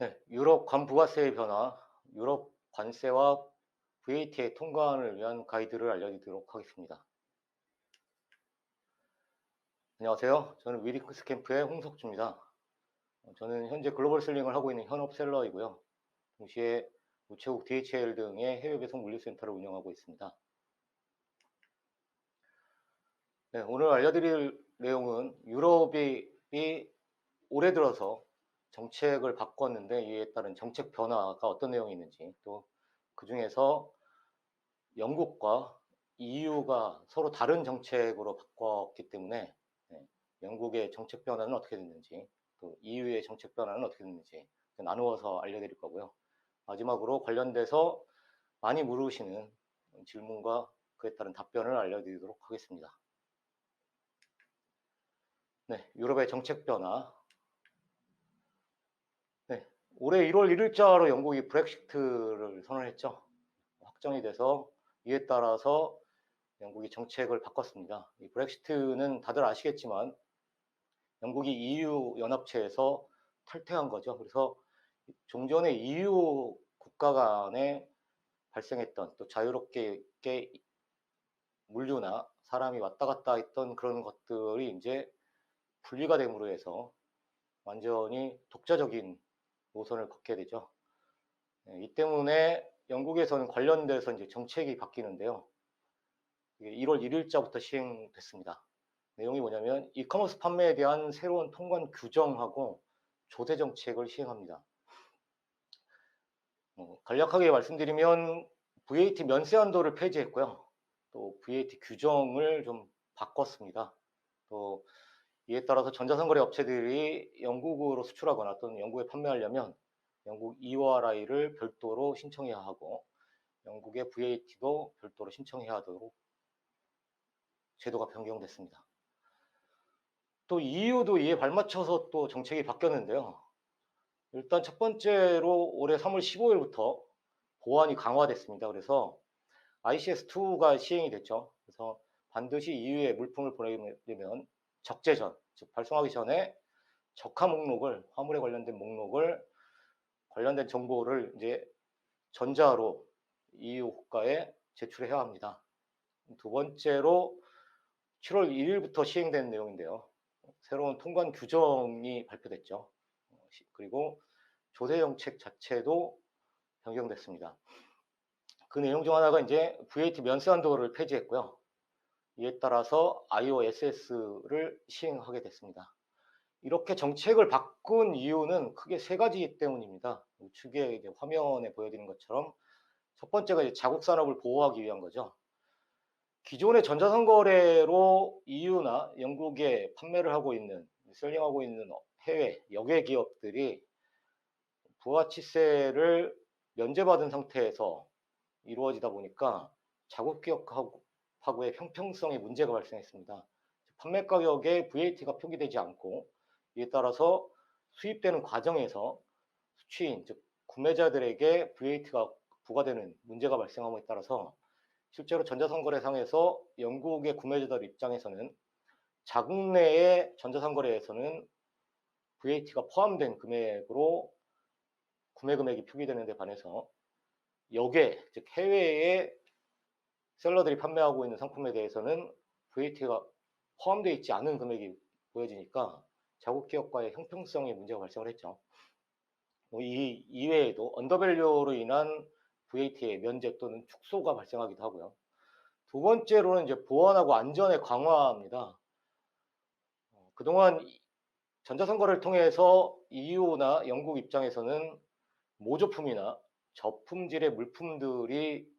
네, 유럽 관부가세의 변화, 유럽 관세와 VAT의 통관을 위한 가이드를 알려드리도록 하겠습니다. 안녕하세요. 저는 위리크스 캠프의 홍석주입니다. 저는 현재 글로벌 셀링을 하고 있는 현업 셀러이고요. 동시에 우체국 DHL 등의 해외 배송 물류센터를 운영하고 있습니다. 네, 오늘 알려드릴 내용은 유럽이 올해 들어서 정책을 바꿨는데 이에 따른 정책 변화가 어떤 내용이 있는지, 또 그 중에서 영국과 EU가 서로 다른 정책으로 바꿨기 때문에 영국의 정책 변화는 어떻게 됐는지, 또 EU의 정책 변화는 어떻게 됐는지 나누어서 알려드릴 거고요. 마지막으로 관련돼서 많이 물으시는 질문과 그에 따른 답변을 알려드리도록 하겠습니다. 네, 유럽의 정책 변화. 네, 올해 1월 1일자로 영국이 브렉시트를 선언했죠. 확정이 돼서 이에 따라서 영국이 정책을 바꿨습니다. 이 브렉시트는 다들 아시겠지만 영국이 EU 연합체에서 탈퇴한 거죠. 그래서 종전에 EU 국가 간에 발생했던 또 자유롭게 물류나 사람이 왔다 갔다 했던 그런 것들이 이제 분리가 됨으로 해서 완전히 독자적인 노선을 걷게 되죠. 이 때문에 영국에서는 관련돼서 이제 정책이 바뀌는데요. 1월 1일자부터 시행됐습니다. 내용이 뭐냐면 이커머스 판매에 대한 새로운 통관 규정하고 조세 정책을 시행합니다. 간략하게 말씀드리면 VAT 면세 한도를 폐지했고요. 또 VAT 규정을 좀 바꿨습니다. 또 이에 따라서 전자상거래 업체들이 영국으로 수출하거나 또는 영국에 판매하려면 영국 EORI를 별도로 신청해야 하고 영국의 VAT도 별도로 신청해야 하도록 제도가 변경됐습니다. 또 EU도 이에 발맞춰서 또 정책이 바뀌었는데요. 일단 첫 번째로 올해 3월 15일부터 보안이 강화됐습니다. 그래서 ICS2가 시행이 됐죠. 그래서 반드시 EU에 물품을 보내려면 적재전, 즉 발송하기 전에 적하 목록을, 화물에 관련된 목록을, 관련된 정보를 이제 전자로 EU 국가에 제출해야 합니다. 두 번째로 7월 1일부터 시행된 내용인데요. 새로운 통관 규정이 발표됐죠. 그리고 조세 정책 자체도 변경됐습니다. 그 내용 중 하나가 이제 VAT 면세 한도를 폐지했고요. 이에 따라서 IOSS를 시행하게 됐습니다. 이렇게 정책을 바꾼 이유는 크게 세 가지 때문입니다. 우측에 이제 화면에 보여드린 것처럼 첫 번째가 이제 자국 산업을 보호하기 위한 거죠. 기존의 전자상거래로 EU나 영국에 판매를 하고 있는, 셀링하고 있는 해외 여객 기업들이 부가치세를 면제받은 상태에서 이루어지다 보니까 자국 기업하고의 형평성에 문제가 발생했습니다. 판매 가격에 VAT가 표기되지 않고 이에 따라서 수입되는 과정에서 수취인, 즉 구매자들에게 VAT가 부과되는 문제가 발생함에 따라서 실제로 전자상거래상에서 영국의 구매자들 입장에서는 자국 내의 전자상거래에서는 VAT가 포함된 금액으로 구매 금액이 표기되는 데 반해서 역외, 즉 해외에 셀러들이 판매하고 있는 상품에 대해서는 VAT가 포함되어 있지 않은 금액이 보여지니까 자국 기업과의 형평성에 문제가 발생을 했죠. 이 이외에도 언더밸류로 인한 VAT의 면제 또는 축소가 발생하기도 하고요. 두 번째로는 이제 보안하고 안전의 강화입니다. 그동안 전자선거를 통해서 EU나 영국 입장에서는 모조품이나 저품질의 물품들이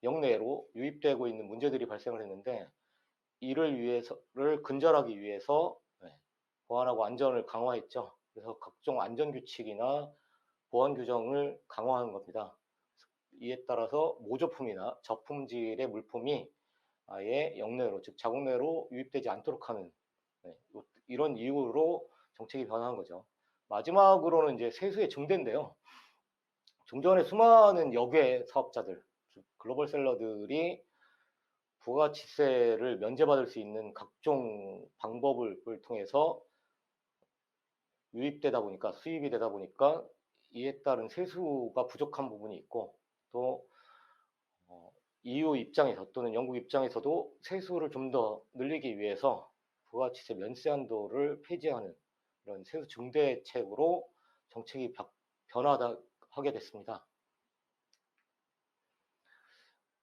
영내로 유입되고 있는 문제들이 발생을 했는데 이를 근절하기 위해서 보안하고 안전을 강화했죠. 그래서 각종 안전규칙이나 보안 규정을 강화한 겁니다. 이에 따라서 모조품이나 저품질의 물품이 아예 영내로, 즉 자국 내로 유입되지 않도록 하는 이런 이유로 정책이 변화한 거죠. 마지막으로는 이제 세수의 증대인데요. 좀 전에 수많은 역외 사업자들, 글로벌 셀러들이 부가치세를 면제받을 수 있는 각종 방법을 통해서 유입되다 보니까 수입이 되다 보니까 이에 따른 세수가 부족한 부분이 있고 또 EU 입장에서 또는 영국 입장에서도 세수를 좀 더 늘리기 위해서 부가가치세 면세 한도를 폐지하는 이런 세수 증대책으로 정책이 변화하게 됐습니다.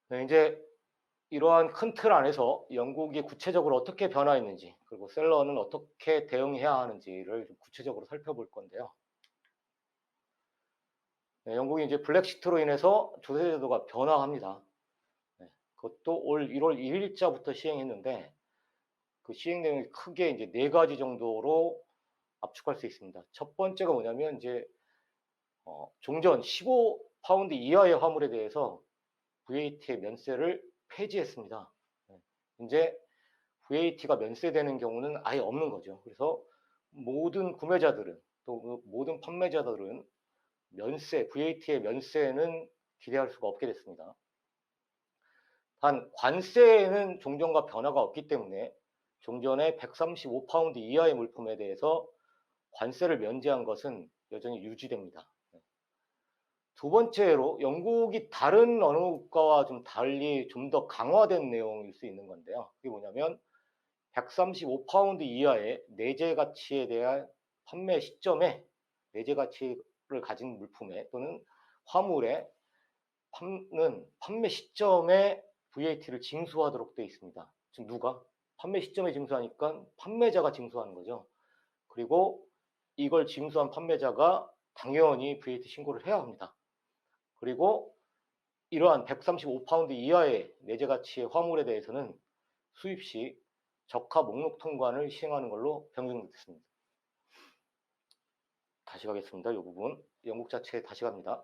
네, 이제 이러한 큰 틀 안에서 영국이 구체적으로 어떻게 변화했는지 그리고 셀러는 어떻게 대응해야 하는지를 좀 구체적으로 살펴볼 건데요. 네, 영국이 이제 블랙시트로 인해서 조세제도가 변화합니다. 네, 그것도 올 1월 1일자부터 시행했는데 그 시행 내용이 크게 이제 4가지 정도로 압축할 수 있습니다. 첫 번째가 뭐냐면 이제 종전 15파운드 이하의 화물에 대해서 VAT의 면세를 폐지했습니다. 네, 이제 VAT가 면세되는 경우는 아예 없는 거죠. 그래서 모든 구매자들은 또 모든 판매자들은 VAT의 면세는 기대할 수가 없게 됐습니다. 단 관세에는 종전과 변화가 없기 때문에 종전의 135파운드 이하의 물품에 대해서 관세를 면제한 것은 여전히 유지됩니다. 두 번째로 영국이 다른 어느 국가와 좀 달리 좀 더 강화된 내용일 수 있는 건데요. 그게 뭐냐면 135파운드 이하의 내재 가치에 대한 판매 시점에 내재 가치를 가진 물품에 또는 화물에 판매 시점에 VAT를 징수하도록 되어 있습니다. 지금 누가? 판매 시점에 징수하니까 판매자가 징수하는 거죠. 그리고 이걸 징수한 판매자가 당연히 VAT 신고를 해야 합니다. 그리고 이러한 135파운드 이하의 내재 가치의 화물에 대해서는 수입 시 적하 목록 통관을 시행하는 걸로 변경됐습니다. 다시 가겠습니다. 이 부분 영국 자체에 다시 갑니다.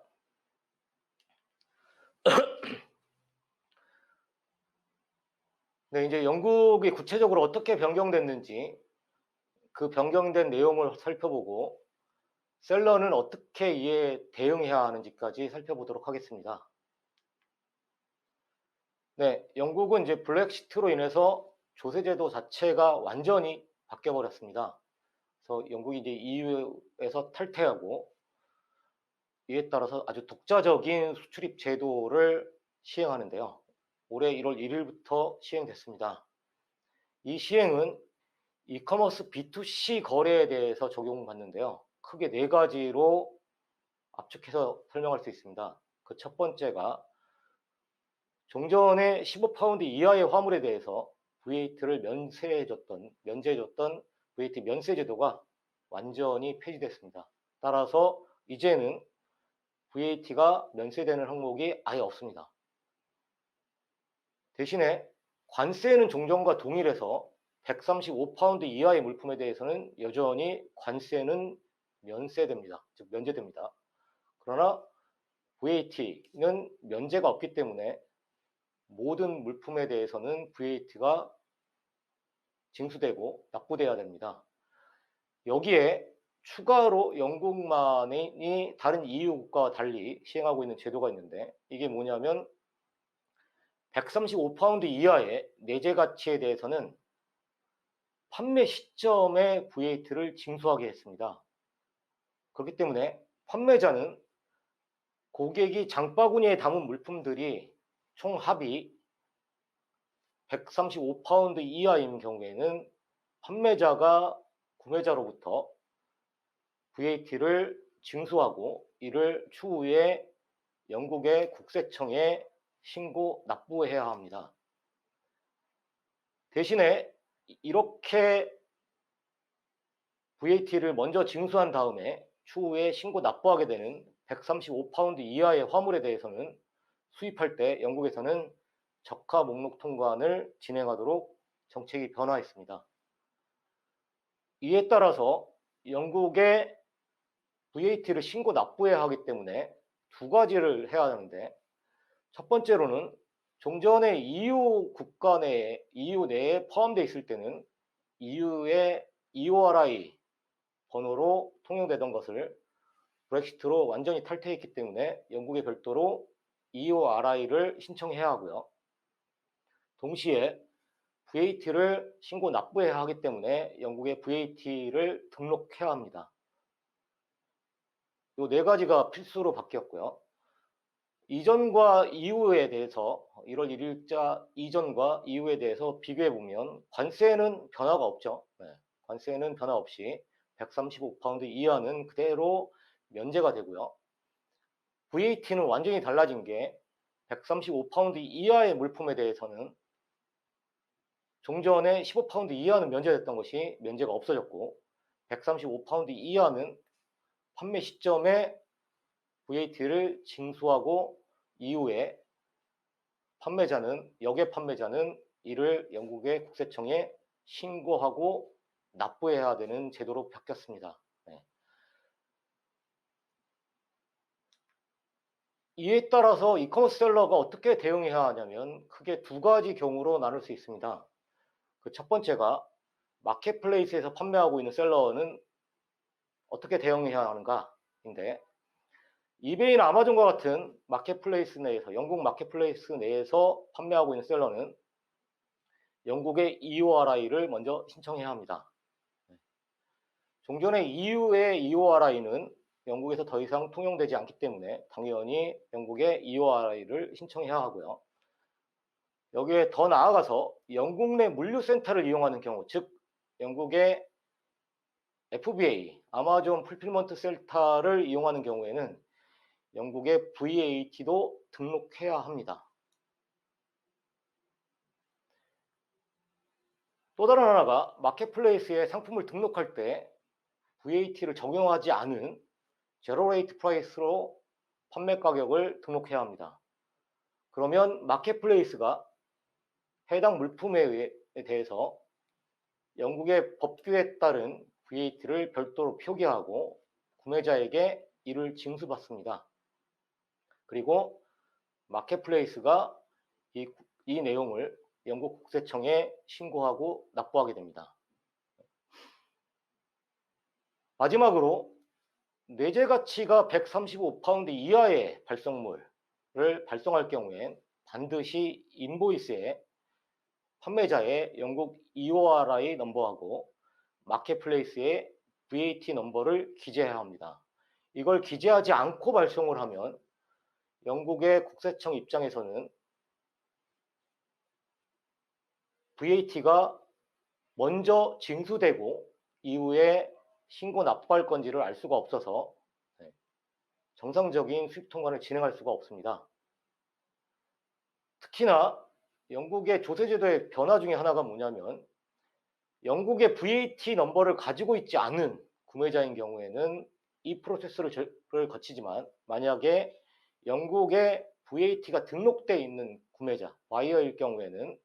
네, 이제 영국이 구체적으로 어떻게 변경됐는지 그 변경된 내용을 살펴보고 셀러는 어떻게 이에 대응해야 하는지까지 살펴보도록 하겠습니다. 네, 영국은 이제 블랙시트로 인해서 조세제도 자체가 완전히 바뀌어버렸습니다. 그래서 영국이 이제 EU에서 탈퇴하고 이에 따라서 아주 독자적인 수출입 제도를 시행하는데요. 올해 1월 1일부터 시행됐습니다. 이 시행은 이커머스 B2C 거래에 대해서 적용받는데요. 크게 4가지로 압축해서 설명할 수 있습니다. 그 첫 번째가 종전에 15파운드 이하의 화물에 대해서 VAT를 면제해줬던 VAT 면세 제도가 완전히 폐지됐습니다. 따라서 이제는 VAT가 면세되는 항목이 아예 없습니다. 대신에 관세는 종전과 동일해서 135파운드 이하의 물품에 대해서는 여전히 관세는 면세됩니다. 즉 면제됩니다. 그러나 VAT는 면제가 없기 때문에 모든 물품에 대해서는 VAT가 징수되고 납부돼야 됩니다. 여기에 추가로 영국만이 다른 EU 국가와 달리 시행하고 있는 제도가 있는데 이게 뭐냐면 135파운드 이하의 내재 가치에 대해서는 판매 시점에 VAT를 징수하게 했습니다. 그렇기 때문에 판매자는 고객이 장바구니에 담은 물품들이 총 합이 135파운드 이하인 경우에는 판매자가 구매자로부터 VAT를 징수하고 이를 추후에 영국의 국세청에 신고 납부해야 합니다. 대신에 이렇게 VAT를 먼저 징수한 다음에 추후에 신고 납부하게 되는 135파운드 이하의 화물에 대해서는 수입할 때 영국에서는 적하 목록 통관을 진행하도록 정책이 변화했습니다. 이에 따라서 영국의 VAT를 신고 납부해야 하기 때문에 2가지를 해야 하는데 첫 번째로는 종전에 EU 국가 내에 EU 내에 포함되어 있을 때는 EU의 EORI 번호로 통용되던 것을 브렉시트로 완전히 탈퇴했기 때문에 영국에 별도로 EORI를 신청해야 하고요. 동시에 VAT를 신고 납부해야 하기 때문에 영국에 VAT를 등록해야 합니다. 요 네 가지가 필수로 바뀌었고요. 이전과 이후에 대해서 1월 1일자 이전과 이후에 대해서 비교해 보면 관세는 변화가 없죠. 네, 관세는 변화 없이 135파운드 이하는 그대로 면제가 되고요. VAT는 완전히 달라진 게 135파운드 이하의 물품에 대해서는 종전에 15파운드 이하는 면제됐던 것이 면제가 없어졌고 135파운드 이하는 판매 시점에 VAT를 징수하고 이후에 역외 판매자는 이를 영국의 국세청에 신고하고 납부해야 되는 제도로 바뀌었습니다. 네. 이에 따라서 이커머스 셀러가 어떻게 대응해야 하냐면 크게 두 가지 경우로 나눌 수 있습니다. 그 첫 번째가 마켓플레이스에서 판매하고 있는 셀러는 어떻게 대응해야 하는가인데, 이베이나 아마존과 같은 마켓플레이스 내에서, 영국 마켓플레이스 내에서 판매하고 있는 셀러는 영국의 EORI를 먼저 신청해야 합니다. 종전의 EU의 EORI는 영국에서 더 이상 통용되지 않기 때문에 당연히 영국의 EORI를 신청해야 하고요. 여기에 더 나아가서 영국 내 물류센터를 이용하는 경우, 즉 영국의 FBA, 아마존 풀필먼트 센터를 이용하는 경우에는 영국의 VAT도 등록해야 합니다. 또 다른 하나가 마켓플레이스에 상품을 등록할 때 VAT를 적용하지 않은 제로 레이트 프라이스로 판매 가격을 등록해야 합니다. 그러면 마켓플레이스가 해당 물품에 대해서 영국의 법규에 따른 VAT를 별도로 표기하고 구매자에게 이를 징수받습니다. 그리고 마켓플레이스가 이 내용을 영국 국세청에 신고하고 납부하게 됩니다. 마지막으로 내재 가치가 135파운드 이하의 발송물을 발송할 경우엔 반드시 인보이스에 판매자의 영국 EORI 넘버하고 마켓플레이스의 VAT 넘버를 기재해야 합니다. 이걸 기재하지 않고 발송을 하면 영국의 국세청 입장에서는 VAT가 먼저 징수되고 이후에 신고 납부할 건지를 알 수가 없어서 정상적인 수입 통관을 진행할 수가 없습니다. 특히나 영국의 조세제도의 변화 중에 하나가 뭐냐면 영국의 VAT 넘버를 가지고 있지 않은 구매자인 경우에는 이 프로세스를 거치지만 만약에 영국에 VAT가 등록되어 있는 구매자, 바이어일 경우에는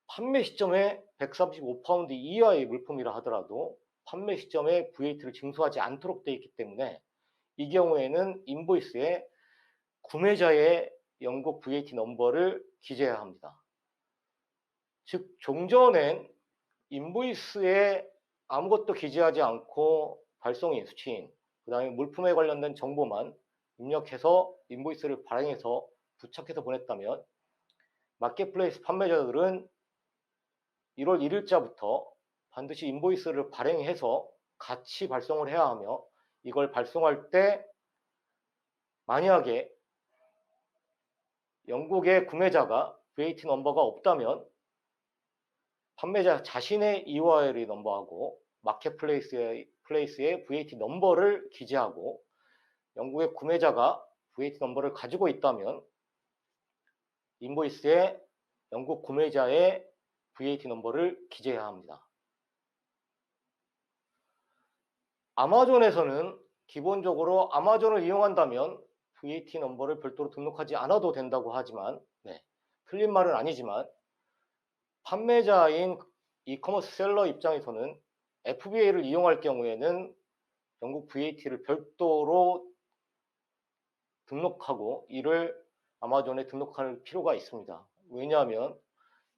판매 시점에 135파운드 이하의 물품이라 하더라도 판매 시점에 VAT를 징수하지 않도록 되어 있기 때문에 이 경우에는 인보이스에 구매자의 영국 VAT 넘버를 기재해야 합니다. 즉 종전엔 인보이스에 아무것도 기재하지 않고 발송인 수취인, 그 다음에 물품에 관련된 정보만 입력해서 인보이스를 발행해서 부착해서 보냈다면 마켓플레이스 판매자들은 1월 1일자부터 반드시 인보이스를 발행해서 같이 발송을 해야 하며 이걸 발송할 때 만약에 영국의 구매자가 VAT 넘버가 없다면 판매자 자신의 EORI 넘버하고 마켓플레이스의 VAT 넘버를 기재하고 영국의 구매자가 VAT 넘버를 가지고 있다면 인보이스에 영국 구매자의 VAT 넘버를 기재해야 합니다. 아마존에서는 기본적으로 아마존을 이용한다면 VAT 넘버를 별도로 등록하지 않아도 된다고 하지만 틀린 말은 아니지만 판매자인 이커머스 셀러 입장에서는 FBA를 이용할 경우에는 영국 VAT를 별도로 등록하고 이를 아마존에 등록할 필요가 있습니다. 왜냐하면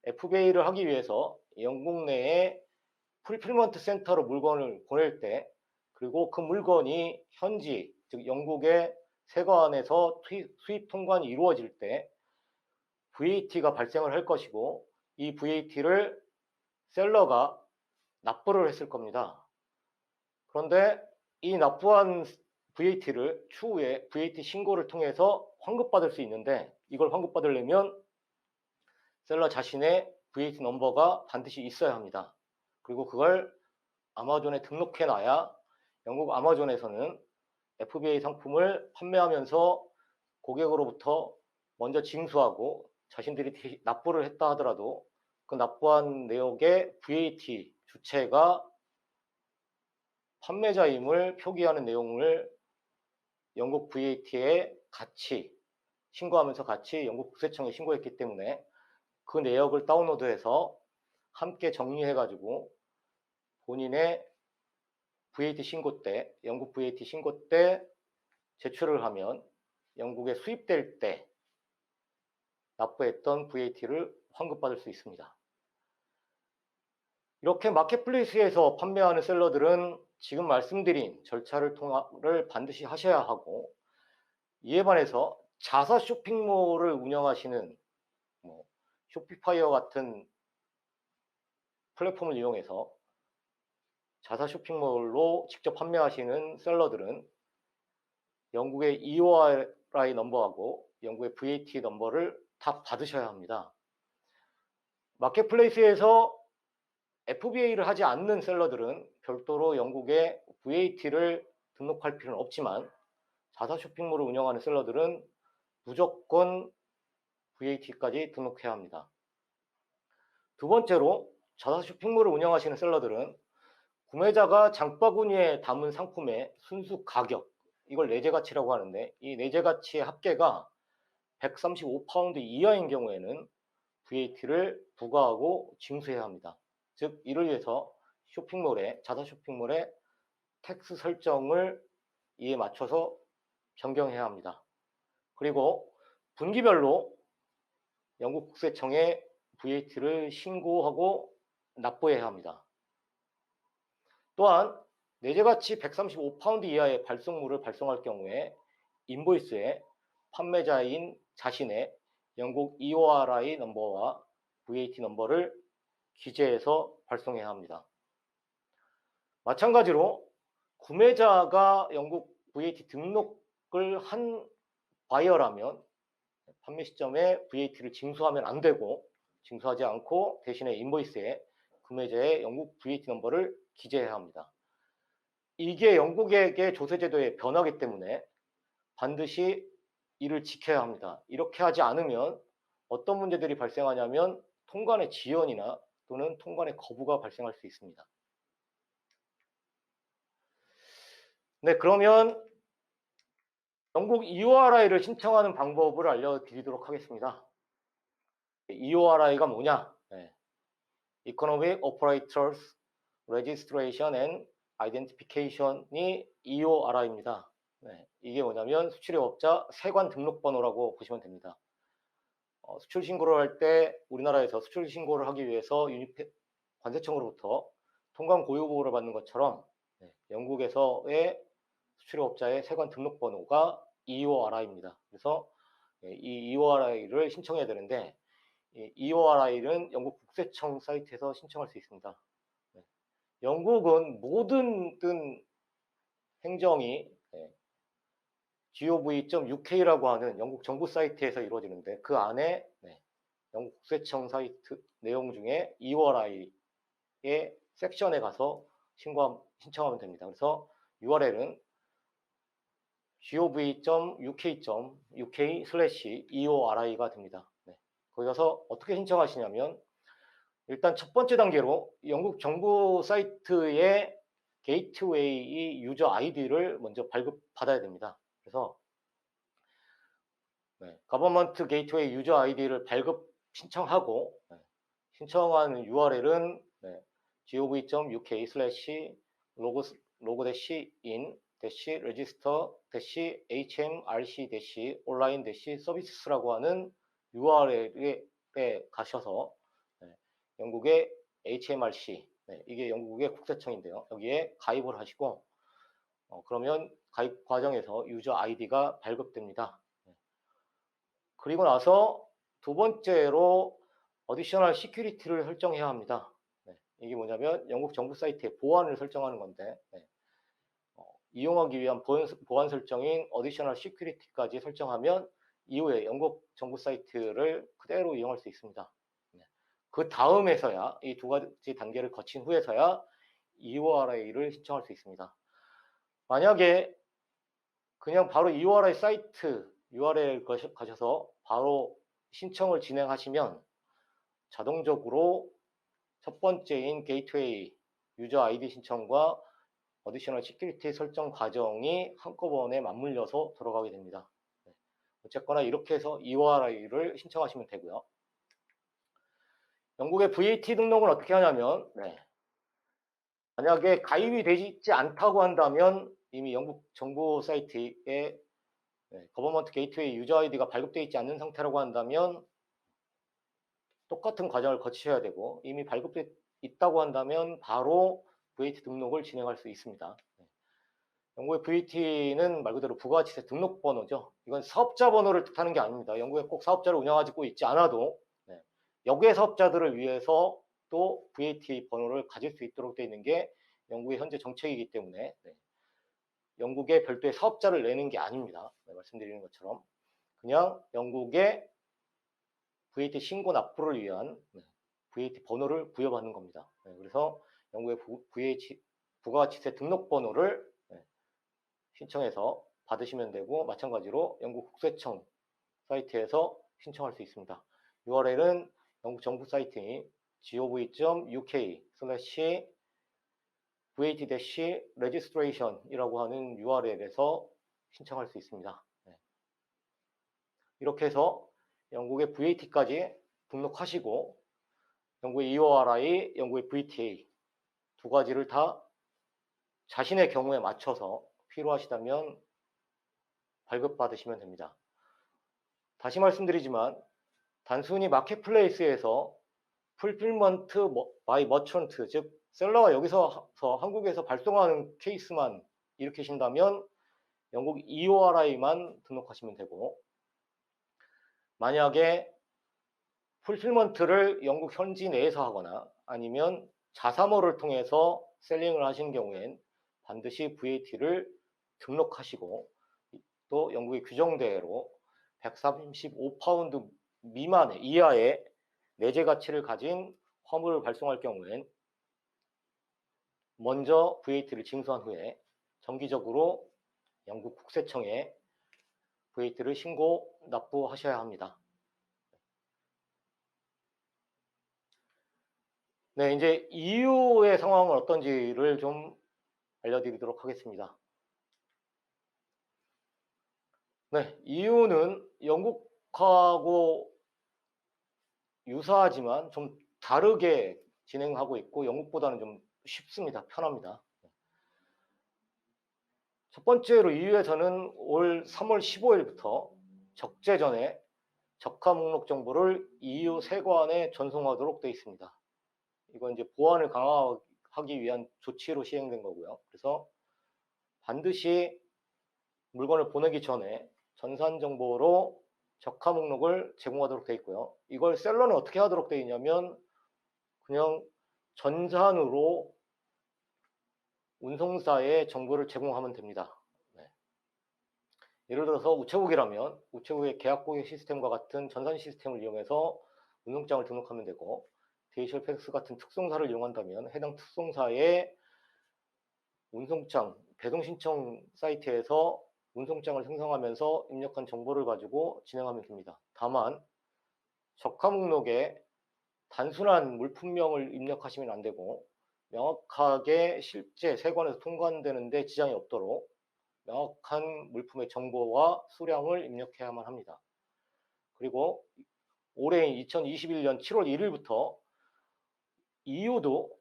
FBA를 하기 위해서 영국 내에 풀필먼트 센터로 물건을 보낼 때 그리고 그 물건이 현지, 즉 영국의 세관에서 수입 통관이 이루어질 때 VAT가 발생을 할 것이고 이 VAT를 셀러가 납부를 했을 겁니다. 그런데 이 납부한 VAT를 추후에 VAT 신고를 통해서 환급받을 수 있는데, 이걸 환급받으려면 셀러 자신의 VAT 넘버가 반드시 있어야 합니다. 그리고 그걸 아마존에 등록해 놔야 영국 아마존에서는 FBA 상품을 판매하면서 고객으로부터 먼저 징수하고, 자신들이 납부를 했다 하더라도 그 납부한 내역의 VAT 주체가 판매자임을 표기하는 내용을 영국 VAT에 같이 신고하면서 같이 영국 국세청에 신고했기 때문에, 그 내역을 다운로드해서 함께 정리해가지고 본인의 VAT 신고 때, 영국 VAT 신고 때 제출을 하면 영국에 수입될 때 납부했던 VAT를 환급받을 수 있습니다. 이렇게 마켓플레이스에서 판매하는 셀러들은 지금 말씀드린 절차를 반드시 하셔야 하고, 이에 반해서 자사 쇼핑몰을 운영하시는 쇼피파이어 같은 플랫폼을 이용해서 자사 쇼핑몰로 직접 판매하시는 셀러들은 영국의 EORI 넘버하고 영국의 VAT 넘버를 다 받으셔야 합니다. 마켓플레이스에서 FBA를 하지 않는 셀러들은 별도로 영국에 VAT를 등록할 필요는 없지만, 자사 쇼핑몰을 운영하는 셀러들은 무조건 VAT까지 등록해야 합니다. 두 번째로, 자사 쇼핑몰을 운영하시는 셀러들은 구매자가 장바구니에 담은 상품의 순수 가격, 이걸 내재 가치라고 하는데, 이 내재 가치의 합계가 135파운드 이하인 경우에는 VAT를 부과하고 징수해야 합니다. 즉, 이를 위해서 자사 쇼핑몰의 텍스 설정을 이에 맞춰서 변경해야 합니다. 그리고 분기별로 영국 국세청에 VAT를 신고하고 납부해야 합니다. 또한 내재가치 135파운드 이하의 발송물을 발송할 경우에 인보이스에 판매자인 자신의 영국 EORI 넘버와 VAT 넘버를 기재해서 발송해야 합니다. 마찬가지로 구매자가 영국 VAT 등록을 한 바이어라면 판매 시점에 VAT를 징수하면 안 되고, 징수하지 않고 대신에 인보이스에 구매자의 영국 VAT 넘버를 기재해야 합니다. 이게 영국의 조세제도의 변화이기 때문에 반드시 이를 지켜야 합니다. 이렇게 하지 않으면 어떤 문제들이 발생하냐면 통관의 지연이나 또는 통관의 거부가 발생할 수 있습니다. 네, 그러면 영국 EORI를 신청하는 방법을 알려드리도록 하겠습니다. EORI가 뭐냐? 네. Economic Operators Registration and Identification이 EORI입니다. 네, 이게 뭐냐면 수출입업자 세관 등록번호라고 보시면 됩니다. 수출 신고를 할 때 우리나라에서 수출 신고를 하기 위해서 관세청으로부터 통관 고유 보호를 받는 것처럼, 영국에서의 수출입업자의 세관 등록번호가 EORI입니다. 그래서 이 EORI를 신청해야 되는데, 이 EORI는 영국 국세청 사이트에서 신청할 수 있습니다. 영국은 모든 행정이 gov.uk라고 하는 영국 정부 사이트에서 이루어지는데, 그 안에 영국 국세청 사이트 내용 중에 EORI의 섹션에 가서 신청하면 됩니다. 그래서 URL은 gov.uk.uk/EORI가 됩니다. 거기 가서 어떻게 신청하시냐면, 일단 첫 번째 단계로 영국 정부 사이트의 게이트웨이 유저 아이디를 먼저 발급받아야 됩니다. 그래서 Government Gateway 유저 아이디를 발급 신청하고, 신청하는 URL은 gov.uk/log-register-hrc-online-services라고 하는 URL에 가셔서 영국의 HMRC, 이게 영국의 국세청인데요. 여기에 가입을 하시고, 그러면 가입 과정에서 유저 아이디가 발급됩니다. 그리고 나서 두 번째로 어디셔널 시큐리티를 설정해야 합니다. 이게 뭐냐면 영국 정부 사이트의 보안을 설정하는 건데, 이용하기 위한 보안 설정인 Additional Security까지 설정하면 이후에 영국 정부 사이트를 그대로 이용할 수 있습니다. 그 다음에서야 이 두 가지 단계를 거친 후에서야 EORI를 신청할 수 있습니다. 만약에 그냥 바로 EORI 사이트 URL 가셔서 바로 신청을 진행하시면 자동적으로 첫 번째인 게이트웨이 유저 아이디 신청과 어디셔널 시큐리티 설정 과정이 한꺼번에 맞물려서 들어가게 됩니다. 어쨌거나 이렇게 해서 EORI를 신청하시면 되고요. 영국의 VAT 등록은 어떻게 하냐면 만약에 가입이 되지 않다고 한다면 이미 영국 정부 사이트에 거버먼트 게이트웨이 유저 아이디가 발급되어 있지 않는 상태라고 한다면 똑같은 과정을 거치셔야 되고 이미 발급되어 있다고 한다면 바로 VAT 등록을 진행할 수 있습니다. 영국의 VAT는 말 그대로 부가가치세 등록번호죠. 이건 사업자 번호를 뜻하는 게 아닙니다. 영국에 꼭 사업자를 운영하고 있지 않아도 역외 사업자들을 위해서 또 VAT 번호를 가질 수 있도록 되어 있는 게 영국의 현재 정책이기 때문에 영국에 별도의 사업자를 내는 게 아닙니다. 말씀드리는 것처럼 그냥 영국의 VAT 신고 납부를 위한 VAT 번호를 부여받는 겁니다. 그래서 영국의 부가가치세 등록번호를 신청해서 받으시면 되고 마찬가지로 영국 국세청 사이트에서 신청할 수 있습니다. URL은 영국 정부 사이트인 gov.uk/VAT-registration 이라고 하는 URL에서 신청할 수 있습니다. 이렇게 해서 영국의 VAT까지 등록하시고 영국의 EORI, 영국의 VTA 두 가지를 다 자신의 경우에 맞춰서 필요하시다면 발급받으시면 됩니다. 다시 말씀드리지만 단순히 마켓플레이스에서 풀필먼트 바이 머천트, 즉 셀러가 여기서 한국에서 발송하는 케이스만 일으키신다면 영국 EORI만 등록하시면 되고 만약에 풀필먼트를 영국 현지 내에서 하거나 아니면 자사모를 통해서 셀링을 하시는 경우엔 반드시 VAT를 등록하시고 또 영국의 규정대로 135파운드 미만의 이하의 내재 가치를 가진 화물을 발송할 경우엔 먼저 VAT를 징수한 후에 정기적으로 영국 국세청에 VAT를 신고 납부하셔야 합니다. 네, 이제 EU의 상황은 어떤지를 좀 알려드리도록 하겠습니다. 네, EU는 영국하고 유사하지만 좀 다르게 진행하고 있고 영국보다는 좀 쉽습니다. 편합니다. 첫 번째로 EU에서는 올 3월 15일부터 적재 전에 적화 목록 정보를 EU 세관에 전송하도록 되어 있습니다. 이건 이제 보안을 강화하기 위한 조치로 시행된 거고요. 그래서 반드시 물건을 보내기 전에 전산 정보로 적화 목록을 제공하도록 되어 있고요. 이걸 셀러는 어떻게 하도록 되어 있냐면 그냥 전산으로 운송사에 정보를 제공하면 됩니다. 예를 들어서 우체국이라면 우체국의 계약 고객 시스템과 같은 전산 시스템을 이용해서 운송장을 등록하면 되고 DHL 팩스 같은 특송사를 이용한다면 해당 특송사의 운송장 배송 신청 사이트에서 운송장을 생성하면서 입력한 정보를 가지고 진행하면 됩니다. 다만 적화 목록에 단순한 물품명을 입력하시면 안 되고 명확하게 실제 세관에서 통관되는데 지장이 없도록 명확한 물품의 정보와 수량을 입력해야만 합니다. 그리고 올해인 2021년 7월 1일부터 EU도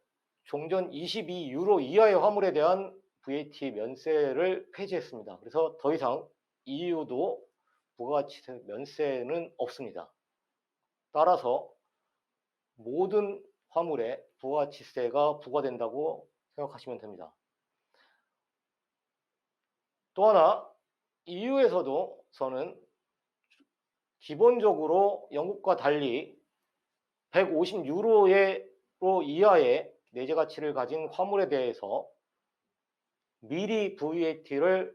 종전 22유로 이하의 화물에 대한 VAT 면세를 폐지했습니다. 그래서 더 이상 EU도 부가가치세 면세는 없습니다. 따라서 모든 화물에 부가가치세가 부과된다고 생각하시면 됩니다. 또 하나 EU에서도 저는 기본적으로 영국과 달리 150유로 이하의 내재 가치를 가진 화물에 대해서 미리 VAT를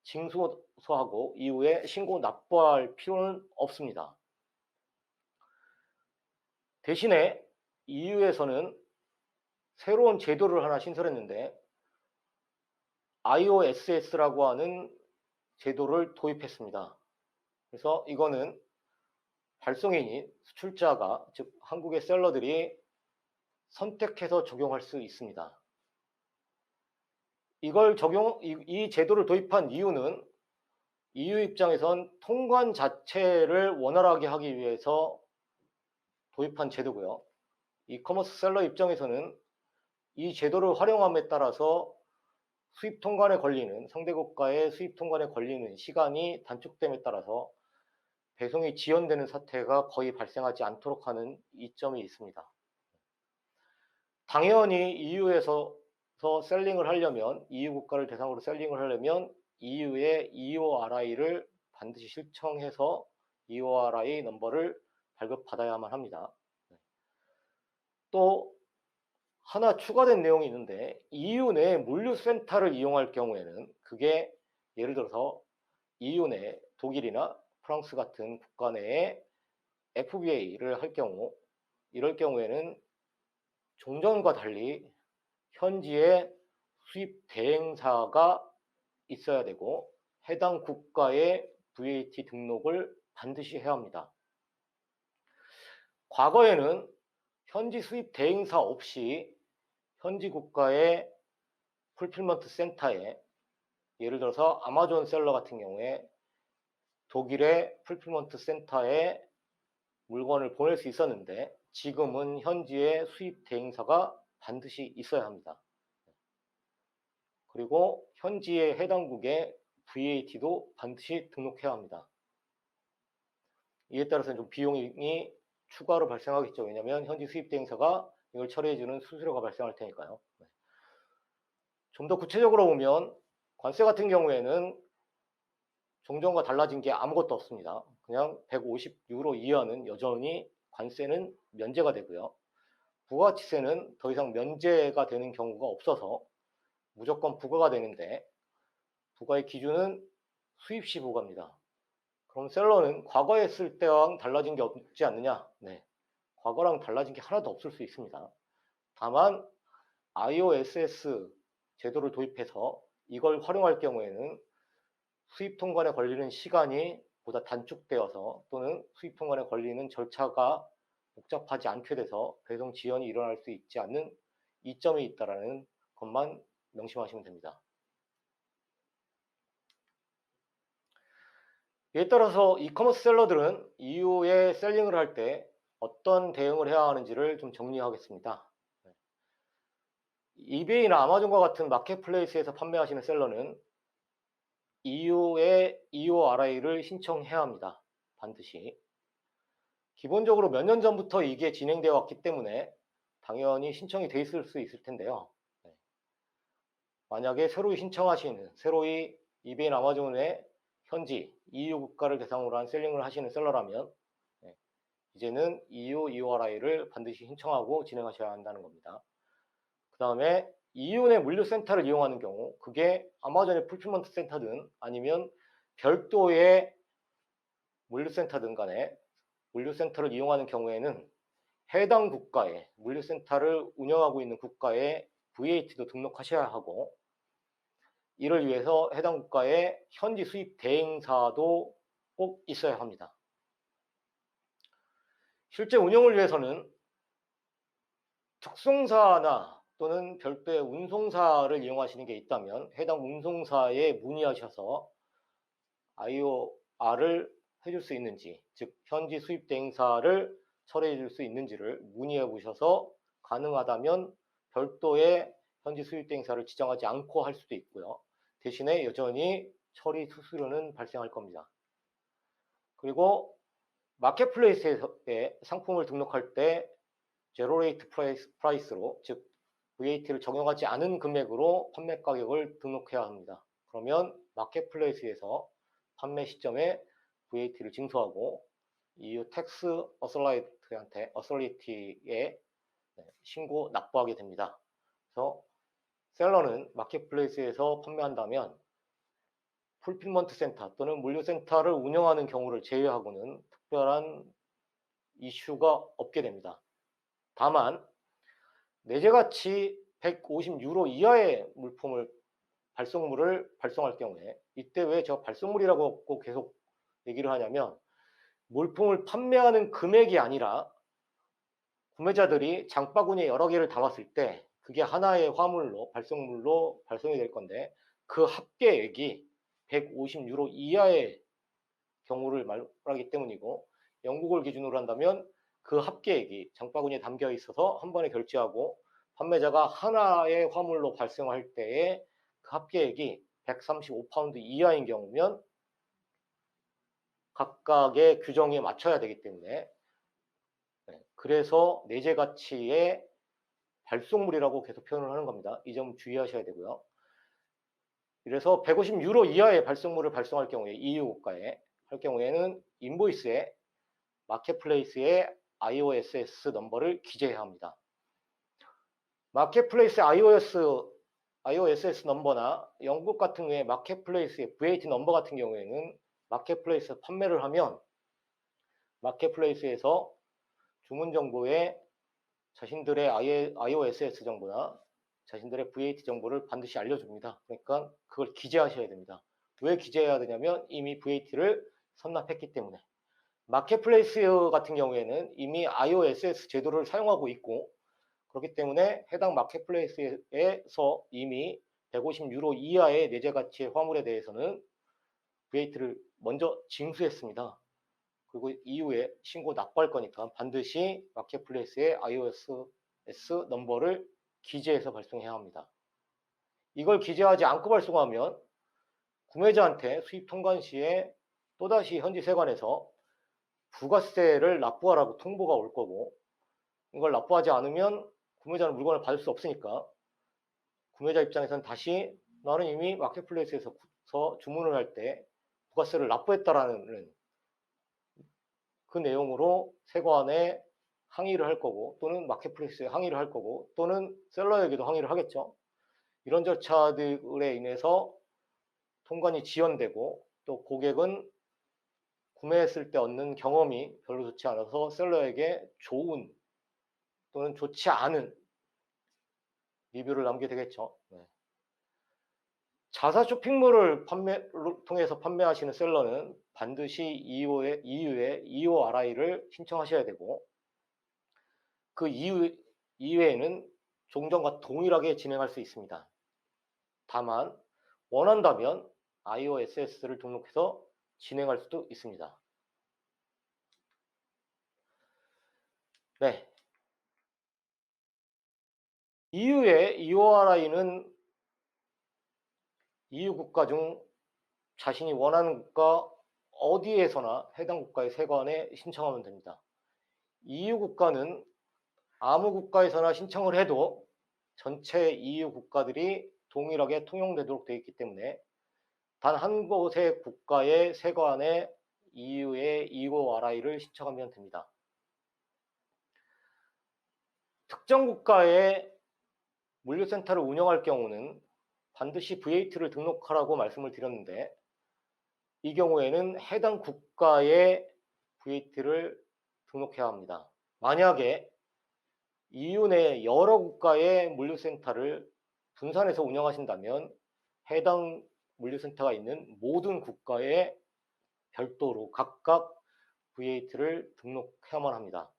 징수하고 이후에 신고 납부할 필요는 없습니다. 대신에 EU에서는 새로운 제도를 하나 신설했는데 IOSS라고 하는 제도를 도입했습니다. 그래서 이거는 발송인인 수출자가, 즉 한국의 셀러들이 선택해서 적용할 수 있습니다. 이 제도를 도입한 이유는 EU 입장에선 통관 자체를 원활하게 하기 위해서 도입한 제도고요. 이커머스 셀러 입장에서는 이 제도를 활용함에 따라서 수입 통관에 걸리는, 상대 국가의 수입 통관에 걸리는 시간이 단축됨에 따라서 배송이 지연되는 사태가 거의 발생하지 않도록 하는 이점이 있습니다. 당연히 EU에서 셀링을 하려면, EU 국가를 대상으로 셀링을 하려면 EU의 EORI를 반드시 신청해서 EORI 넘버를 발급받아야만 합니다. 또 하나 추가된 내용이 있는데, EU 내 물류센터를 이용할 경우에는, 그게 예를 들어서 EU 내 독일이나 프랑스 같은 국가 내에 FBA를 할 경우, 이럴 경우에는 종전과 달리 현지에 수입 대행사가 있어야 되고 해당 국가의 VAT 등록을 반드시 해야 합니다. 과거에는 현지 수입 대행사 없이 현지 국가의 풀필먼트 센터에, 예를 들어서 아마존 셀러 같은 경우에 독일의 풀필먼트 센터에 물건을 보낼 수 있었는데 지금은 현지의 수입 대행사가 반드시 있어야 합니다. 그리고 현지의 해당국의 VAT도 반드시 등록해야 합니다. 이에 따라서 좀 비용이 추가로 발생하겠죠. 왜냐하면 현지 수입 대행사가 이걸 처리해주는 수수료가 발생할 테니까요. 좀 더 구체적으로 보면 관세 같은 경우에는 종전과 달라진 게 아무것도 없습니다. 그냥 150유로 이하는 여전히 관세는 면제가 되고요. 부가가치세는 더 이상 면제가 되는 경우가 없어서 무조건 부과가 되는데, 부과의 기준은 수입시 부과입니다. 그럼 셀러는 과거에 했을 때랑 달라진 게 없지 않느냐? 네, 과거랑 달라진 게 하나도 없을 수 있습니다. 다만 IOSS 제도를 도입해서 이걸 활용할 경우에는 수입 통관에 걸리는 시간이 보다 단축되어서, 또는 수입 통관에 걸리는 절차가 복잡하지 않게 돼서 배송 지연이 일어날 수 있지 않는 이점이 있다는 것만 명심하시면 됩니다. 이에 따라서 이커머스 셀러들은 EU에 셀링을 할 때 어떤 대응을 해야 하는지를 좀 정리하겠습니다. 이베이나 아마존과 같은 마켓플레이스에서 판매하시는 셀러는 EU의 EORI를 신청해야 합니다. 반드시. 기본적으로 몇 년 전부터 이게 진행되어 왔기 때문에 당연히 신청이 돼 있을 수 있을 텐데요. 만약에 새로이 이베이나 아마존의 현지 EU 국가를 대상으로 한 셀링을 하시는 셀러라면 이제는 EU EORI를 반드시 신청하고 진행하셔야 한다는 겁니다. 그 다음에 EU 내 물류센터를 이용하는 경우, 그게 아마존의 풀필먼트 센터든 아니면 별도의 물류센터든 간에 물류센터를 이용하는 경우에는 해당 국가에, 물류센터를 운영하고 있는 국가에 VAT도 등록하셔야 하고, 이를 위해서 해당 국가의 현지 수입 대행사도 꼭 있어야 합니다. 실제 운영을 위해서는 특송사나 또는 별도의 운송사를 이용하시는 게 있다면 해당 운송사에 문의하셔서 IOR을 해줄 수 있는지, 즉 현지 수입 대행사를 처리해 줄 수 있는지를 문의해 보셔서 가능하다면 별도의 현지 수입 대행사를 지정하지 않고 할 수도 있고요. 대신에 여전히 처리 수수료는 발생할 겁니다. 그리고 마켓플레이스에 상품을 등록할 때 제로 레이트 프라이스로, 즉 VAT를 적용하지 않은 금액으로 판매 가격을 등록해야 합니다. 그러면 마켓플레이스에서 판매 시점에 VAT를 징수하고 EU 텍스 어설리티에 신고 납부하게 됩니다. 그래서 셀러는 마켓플레이스에서 판매한다면 풀필먼트 센터 또는 물류센터를 운영하는 경우를 제외하고는 특별한 이슈가 없게 됩니다. 다만 내재가치 150유로 이하의 발송물을 발송할 경우에, 이때 왜 제가 발송물이라고 계속 얘기를 하냐면, 물품을 판매하는 금액이 아니라 구매자들이 장바구니에 여러 개를 담았을 때 그게 하나의 화물로, 발송물로 발송이 될 건데, 그 합계액이 150유로 이하의 경우를 말하기 때문이고, 영국을 기준으로 한다면 그 합계액이 장바구니에 담겨 있어서 한 번에 결제하고 판매자가 하나의 화물로 발송할 때에 그 합계액이 135파운드 이하인 경우면 각각의 규정에 맞춰야 되기 때문에, 그래서 내재 가치의 발송물이라고 계속 표현을 하는 겁니다. 이 점 주의하셔야 되고요. 그래서 150유로 이하의 발송물을 발송할 경우에, EU 국가에 할 경우에는 인보이스에 마켓플레이스의 IOSS 넘버를 기재해야 합니다. 마켓플레이스 IOSS 넘버나 영국 같은 경우에 마켓플레이스의 VAT 넘버 같은 경우에는 마켓플레이스 판매를 하면 마켓플레이스에서 주문 정보에 자신들의 IOSS 정보나 자신들의 VAT 정보를 반드시 알려줍니다. 그러니까 그걸 기재하셔야 됩니다. 왜 기재해야 되냐면 이미 VAT를 선납했기 때문에. 마켓플레이스 같은 경우에는 이미 IOSS 제도를 사용하고 있고, 그렇기 때문에 해당 마켓플레이스에서 이미 150유로 이하의 내재 가치의 화물에 대해서는 VAT를 먼저 징수했습니다. 그리고 이후에 신고 납부할 거니까 반드시 마켓플레이스의 IOSS 넘버를 기재해서 발송해야 합니다. 이걸 기재하지 않고 발송하면 구매자한테 수입 통관 시에 또다시 현지 세관에서 부가세를 납부하라고 통보가 올 거고, 이걸 납부하지 않으면 구매자는 물건을 받을 수 없으니까 구매자 입장에서는 다시 나는 이미 마켓플레이스에서 주문을 할 때 부가세를 납부했다라는 그 내용으로 세관에 항의를 할 거고, 또는 마켓플레이스에 항의를 할 거고, 또는 셀러에게도 항의를 하겠죠. 이런 절차들에 인해서 통관이 지연되고, 또 고객은 구매했을 때 얻는 경험이 별로 좋지 않아서 셀러에게 좋은 또는 좋지 않은 리뷰를 남게 되겠죠. 자사 쇼핑몰을 통해서 판매하시는 셀러는 반드시 EU의 EORI를 신청하셔야 되고, 그 이외에는 종전과 동일하게 진행할 수 있습니다. 다만 원한다면 IOSS를 등록해서 진행할 수도 있습니다. 네. EU의 EORI는 EU 국가 중 자신이 원하는 국가 어디에서나 해당 국가의 세관에 신청하면 됩니다. EU 국가는 아무 국가에서나 신청을 해도 전체 EU 국가들이 동일하게 통용되도록 되어 있기 때문에 단 한 곳의 국가의 세관에 EU의 EORI를 신청하면 됩니다. 특정 국가의 물류센터를 운영할 경우는 반드시 VAT를 등록하라고 말씀을 드렸는데, 이 경우에는 해당 국가의 VAT를 등록해야 합니다. 만약에 EU 내 여러 국가의 물류센터를 분산해서 운영하신다면 해당 물류센터가 있는 모든 국가에 별도로 각각 VAT를 등록해야만 합니다.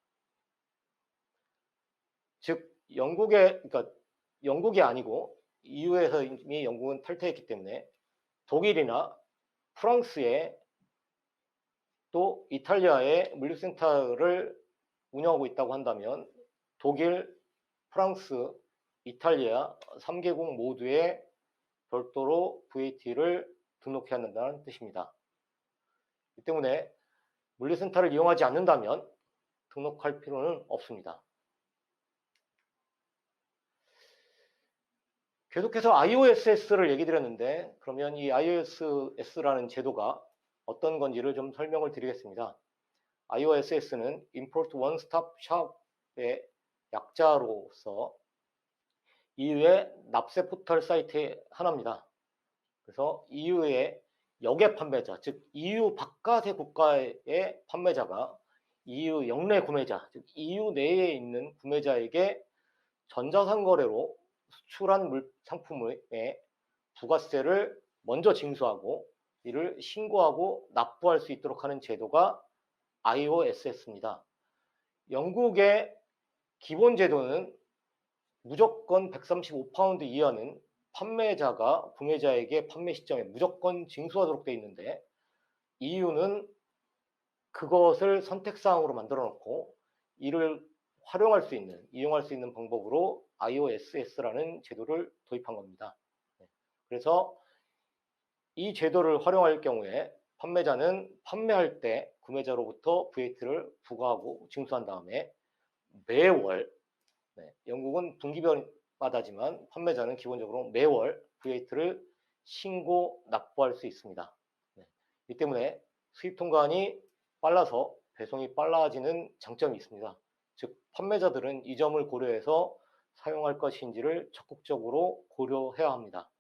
즉 영국이 아니고 EU에서 이미 영국은 탈퇴했기 때문에 독일이나 프랑스에 또 이탈리아의 물류센터를 운영하고 있다고 한다면 독일, 프랑스, 이탈리아 3개국 모두에 별도로 VAT를 등록해야 한다는 뜻입니다. 이 때문에 물류센터를 이용하지 않는다면 등록할 필요는 없습니다. 계속해서 IOSS를 얘기 드렸는데, 그러면 이 IOSS라는 제도가 어떤 건지를 좀 설명을 드리겠습니다. IOSS는 Import One Stop Shop의 약자로서 EU의 납세 포털 사이트 하나입니다. 그래서 EU의 역외 판매자, 즉 EU 바깥의 국가의 판매자가 EU 영내 구매자, 즉 EU 내에 있는 구매자에게 전자상거래로 수출한 상품의 부가세를 먼저 징수하고 이를 신고하고 납부할 수 있도록 하는 제도가 IOSS입니다. 영국의 기본 제도는 무조건 135파운드 이하는 판매자가 구매자에게 판매 시점에 무조건 징수하도록 되어 있는데 EU는 그것을 선택사항으로 만들어 놓고 이를 활용할 수 있는, 이용할 수 있는 방법으로 IOSS라는 제도를 도입한 겁니다. 그래서 이 제도를 활용할 경우에 판매자는 판매할 때 구매자로부터 VAT를 부과하고 징수한 다음에 매월, 영국은 분기별마다지만 판매자는 기본적으로 매월 VAT를 신고 납부할 수 있습니다. 이 때문에 수입 통관이 빨라서 배송이 빨라지는 장점이 있습니다. 즉 판매자들은 이 점을 고려해서 사용할 것인지를 적극적으로 고려해야 합니다.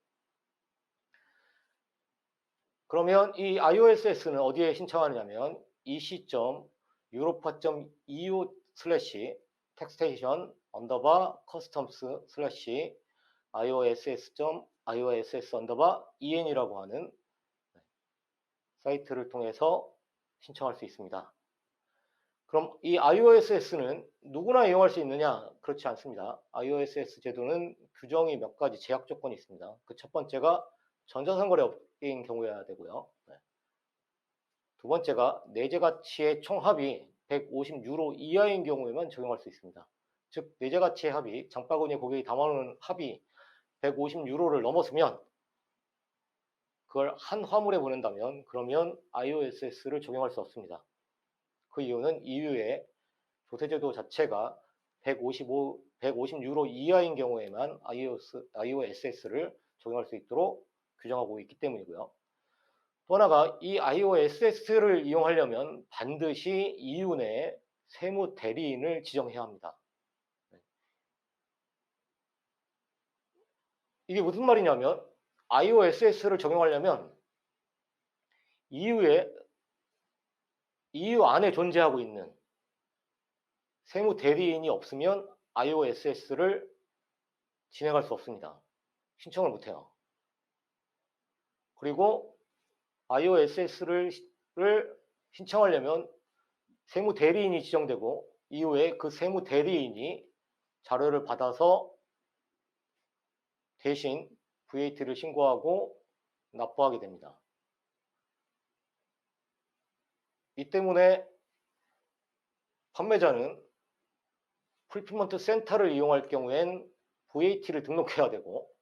그러면 이 IOSS는 어디에 신청하느냐면 ec.europe.eu/taxation_customs/IOSS.en이라고 하는 사이트를 통해서 신청할 수 있습니다. 그럼 이 IOSS는 누구나 이용할 수 있느냐? 그렇지 않습니다. IOSS 제도는 규정이 몇 가지 제약 조건이 있습니다. 그 첫 번째가 전자상거래업계인 경우여야 되고요. 두 번째가 내재 가치의 총합이 150유로 이하인 경우에만 적용할 수 있습니다. 즉 내재 가치의 합이 장바구니에 고객이 담아놓은 합이 150유로를 넘었으면 그걸 한 화물에 보낸다면 그러면 IOSS를 적용할 수 없습니다. 그 이유는 EU의 조세제도 자체가 150유로 이하인 경우에만 IOSS를 적용할 수 있도록 규정하고 있기 때문이고요. 또 하나가 이 IOSS를 이용하려면 반드시 EU 내 세무 대리인을 지정해야 합니다. 이게 무슨 말이냐면 IOSS를 적용하려면 EU 안에 존재하고 있는 세무 대리인이 없으면 IOSS를 진행할 수 없습니다. 신청을 못해요. 그리고 IOSS를 신청하려면 세무 대리인이 지정되고 이후에 그 세무 대리인이 자료를 받아서 대신 VAT를 신고하고 납부하게 됩니다. 이 때문에 판매자는 풀필먼트 센터를 이용할 경우엔 VAT를 등록해야 되고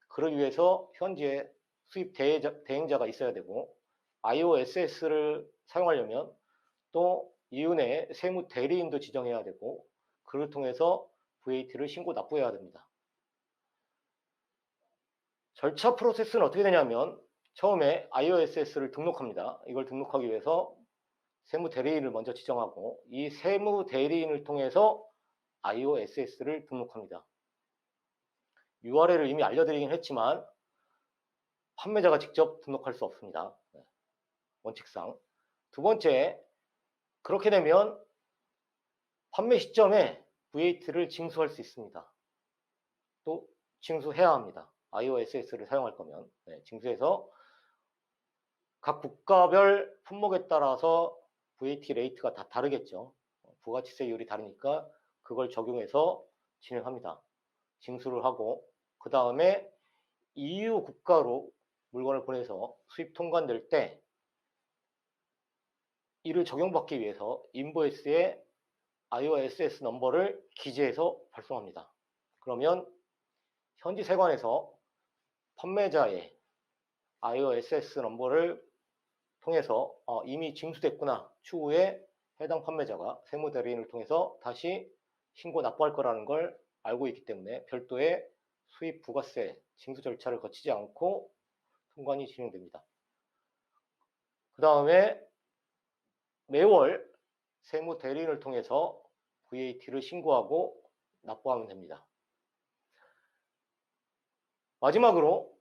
그러기 위해서 현지에 수입 대행자가 있어야 되고 IOSS를 사용하려면 또 EU 내 세무 대리인도 지정해야 되고 그를 통해서 VAT를 신고 납부해야 됩니다. 절차 프로세스는 어떻게 되냐면 처음에 IOSS를 등록합니다. 이걸 등록하기 위해서 세무 대리인을 먼저 지정하고 이 세무 대리인을 통해서 IOSS를 등록합니다. URL을 이미 알려드리긴 했지만 판매자가 직접 등록할 수 없습니다. 원칙상. 두 번째, 그렇게 되면 판매 시점에 VAT를 징수할 수 있습니다. 또 징수해야 합니다. IOSS를 사용할 거면 징수해서 각 국가별 품목에 따라서 VAT 레이트가 다 다르겠죠. 부가치세율이 다르니까 그걸 적용해서 진행합니다. 징수를 하고 그 다음에 EU 국가로 물건을 보내서 수입 통관될 때 이를 적용받기 위해서 인보이스에 IOSS 넘버를 기재해서 발송합니다. 그러면 현지 세관에서 판매자의 IOSS 넘버를 통해서 이미 징수됐구나 추후에 해당 판매자가 세무 대리인을 통해서 다시 신고 납부할 거라는 걸 알고 있기 때문에 별도의 수입 부가세 징수 절차를 거치지 않고 통관이 진행됩니다. 그 다음에 매월 세무 대리인을 통해서 VAT를 신고하고 납부하면 됩니다. 마지막으로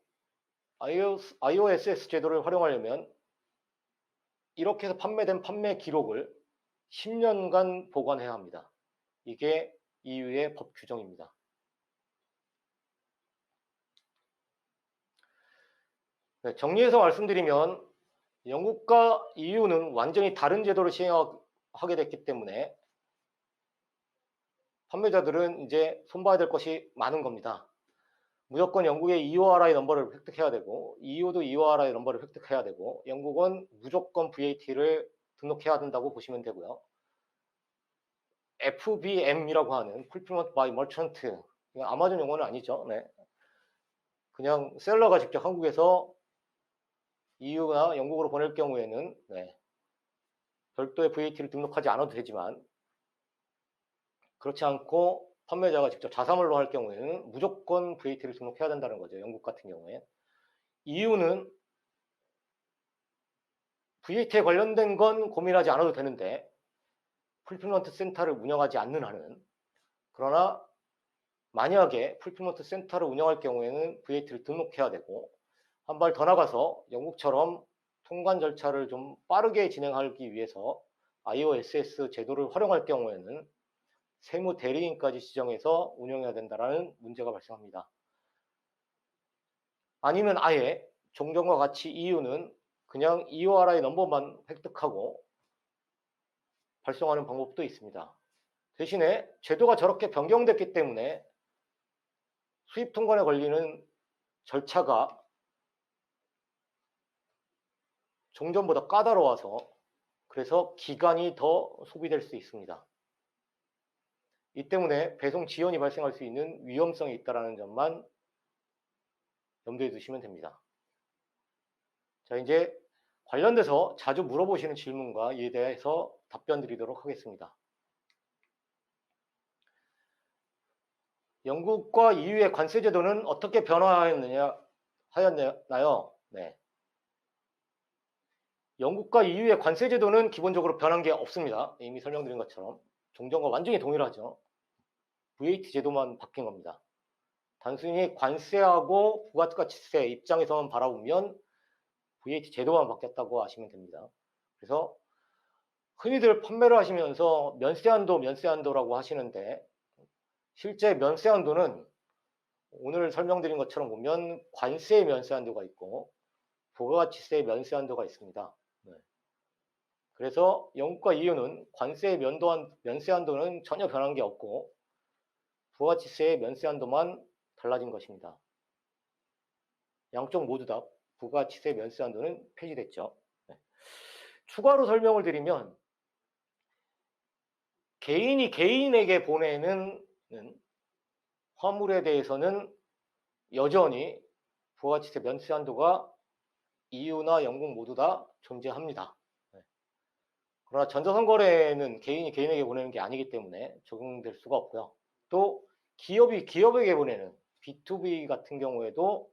IOSS 제도를 활용하려면 이렇게 해서 판매된 판매 기록을 10년간 보관해야 합니다. 이게 EU의 법 규정입니다. 네, 정리해서 말씀드리면 영국과 EU는 완전히 다른 제도를 시행하게 됐기 때문에 판매자들은 이제 손봐야 될 것이 많은 겁니다. 무조건 영국의 EORI 넘버를 획득해야 되고 EU도 EORI 넘버를 획득해야 되고 영국은 무조건 VAT를 등록해야 된다고 보시면 되고요. FBM이라고 하는 Fulfillment by Merchant, 아마존 용어는 아니죠. 네. 그냥 셀러가 직접 한국에서 EU나 영국으로 보낼 경우에는 별도의 VAT를 등록하지 않아도 되지만 그렇지 않고 판매자가 직접 자사몰로 할 경우에는 무조건 VAT를 등록해야 된다는 거죠. 영국 같은 경우에. EU는 VAT에 관련된 건 고민하지 않아도 되는데 풀필먼트 센터를 운영하지 않는 한은, 그러나 만약에 풀필먼트 센터를 운영할 경우에는 VAT를 등록해야 되고, 한 발 더 나가서 영국처럼 통관 절차를 좀 빠르게 진행하기 위해서 IOSS 제도를 활용할 경우에는 세무 대리인까지 지정해서 운영해야 된다는 문제가 발생합니다. 아니면 아예 종전과 같이 EU는 그냥 EORI 넘버만 획득하고 발송하는 방법도 있습니다. 대신에 제도가 저렇게 변경됐기 때문에 수입 통관에 걸리는 절차가 종전보다 까다로워서 그래서 기간이 더 소비될 수 있습니다. 이 때문에 배송 지연이 발생할 수 있는 위험성이 있다는 점만 염두에 두시면 됩니다. 자, 이제 관련돼서 자주 물어보시는 질문과 이에 대해서 답변 드리도록 하겠습니다. 영국과 EU의 관세 제도는 어떻게 변화하였나요? 네. 영국과 EU의 관세 제도는 기본적으로 변한 게 없습니다. 이미 설명드린 것처럼 종전과 완전히 동일하죠. VAT 제도만 바뀐 겁니다. 단순히 관세하고 부가가치세 입장에서만 바라보면 VAT 제도만 바뀌었다고 아시면 됩니다. 그래서 흔히들 판매를 하시면서 면세한도라고 하시는데 실제 면세한도는 오늘 설명드린 것처럼 보면 관세의 면세한도가 있고 부가가치세의 면세한도가 있습니다. 네. 그래서 영국과 EU는 관세의 면세한도는 전혀 변한 게 없고 부가가치세의 면세한도만 달라진 것입니다. 양쪽 모두 다 부가가치세 면세한도는 폐지됐죠. 네. 추가로 설명을 드리면 개인이 개인에게 보내는 화물에 대해서는 여전히 부가가치세 면세한도가 EU나 영국 모두 다 존재합니다. 네. 그러나 전자상거래는 개인이 개인에게 보내는 게 아니기 때문에 적용될 수가 없고요. 또 기업이 기업에게 보내는 B2B 같은 경우에도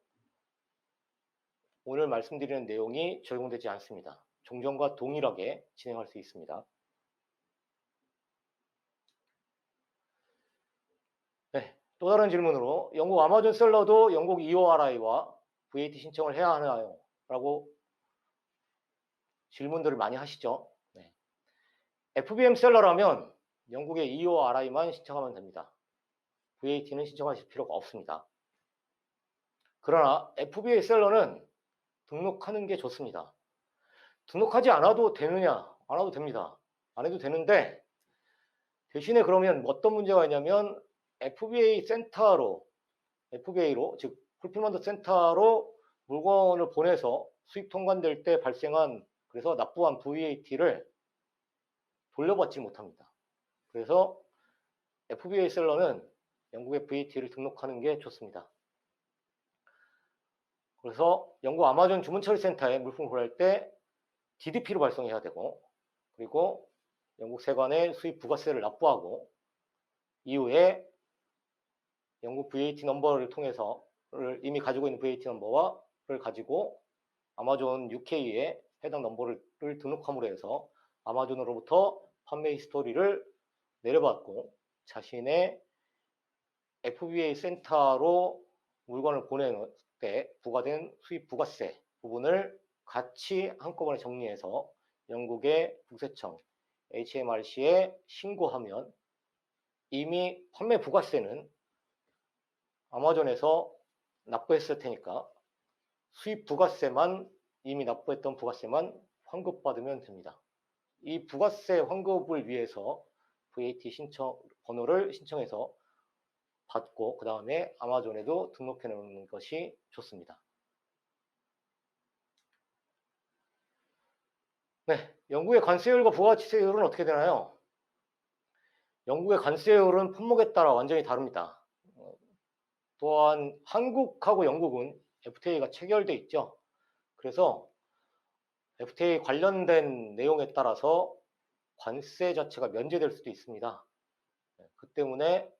오늘 말씀드리는 내용이 적용되지 않습니다. 종전과 동일하게 진행할 수 있습니다. 네, 또 다른 질문으로 영국 아마존 셀러도 영국 EORI와 VAT 신청을 해야 하나요? 라고 질문들을 많이 하시죠. 네. FBM 셀러라면 영국의 EORI만 신청하면 됩니다. VAT는 신청하실 필요가 없습니다. 그러나 FBA 셀러는 등록하는 게 좋습니다. 등록하지 않아도 되느냐? 안 해도 됩니다. 안 해도 되는데 대신에 그러면 어떤 문제가 있냐면 FBA로 즉 풀필먼트 센터로 물건을 보내서 수입 통관될 때 발생한 그래서 납부한 VAT를 돌려받지 못합니다. 그래서 FBA 셀러는 영국의 VAT를 등록하는 게 좋습니다. 그래서 영국 아마존 주문처리센터에 물품을 보낼 때 DDP로 발송해야 되고 그리고 영국 세관에 수입 부가세를 납부하고 이후에 영국 VAT 넘버를 통해서 이미 가지고 있는 VAT 넘버를 가지고 아마존 UK에 해당 넘버를 등록함으로 해서 아마존으로부터 판매 히스토리를 내려받고 자신의 FBA 센터로 물건을 보내는 때 부과된 수입 부가세 부분을 같이 한꺼번에 정리해서 영국의 국세청 HMRC에 신고하면 이미 판매 부가세는 아마존에서 납부했을 테니까 수입 부가세만, 이미 납부했던 부가세만 환급받으면 됩니다. 이 부가세 환급을 위해서 VAT 신청 번호를 신청해서 받고 그 다음에 아마존에도 등록해 놓는 것이 좋습니다. 네, 영국의 관세율과 부가가치세율은 어떻게 되나요? 영국의 관세율은 품목에 따라 완전히 다릅니다. 또한 한국하고 영국은 FTA가 체결돼 있죠. 그래서 FTA 관련된 내용에 따라서 관세 자체가 면제될 수도 있습니다. 그 때문에